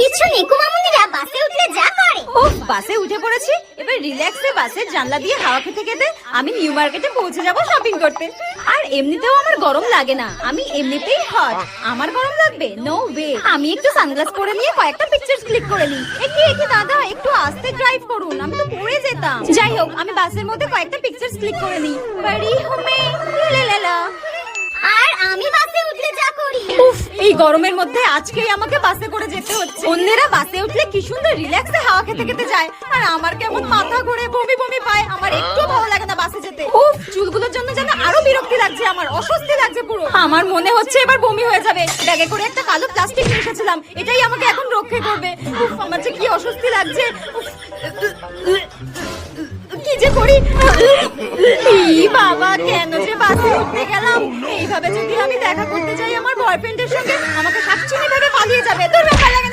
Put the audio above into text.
কিছু নেই কুমামুনিরা বাসে উঠলে যা করে। ও বাসে উঠে পড়েছি, এবার রিল্যাক্সে বাসের জানলা দিয়ে হাওয়া খেতে খেতে আমি নিউ মার্কেটে পৌঁছে যাব শপিং করতে। আর এমনিতেও আমার গরম লাগে না, আমি এমনিতেই হট, আমার গরম লাগবে নো ওয়ে। আমি একটু সানগ্লাস পরে নিয়ে কয়েকটা পিকচার্স ক্লিক করে নিই। একি দাদা একটু আস্তে ড্রাইভ করুন, আমি তো পড়ে যেতাম। যাই হোক আমি বাসের মধ্যে কয়েকটা পিকচার্স ক্লিক করে নিই। বাড়ি হোমে লা। আর আমি বাসে উঠলে যা করি। উফ, এই গরমের মধ্যে আজকেই আমাকে বাসে করে যেতে হচ্ছে। অন্যেরা বাসে উঠলে কি সুন্দর রিল্যাক্সে হাওয়া খেতে খেতে যায়, আর আমার কেমন মাথা ঘুরে বমি বমি পায়। আমার একটু ভালো লাগে না বাসে যেতে। উফ, চুলগুলোর জন্য যেন আরো বিরক্তি লাগছে, আমার অস্বস্তি লাগছে পুরো। আমার মনে হচ্ছে এবার বমি হয়ে যাবে। ব্যাগে করে একটা কালো প্লাস্টিক নিয়ে এসেছিলাম, এটাই আমাকে এখন রক্ষা করবে। উফ, আমার যে কি অস্বস্তি লাগছে। উফ, কি যে করি। ই বাবা, কেন যে বাসে উঠতে গেলাম। এইভাবে যদি আমি দেখা করতে যাই আমার বয়ফ্রেন্ডের সঙ্গে, আমাকে শাকচুনি ভেবে পালিয়ে যাবে। তোর ব্যাপার লাগে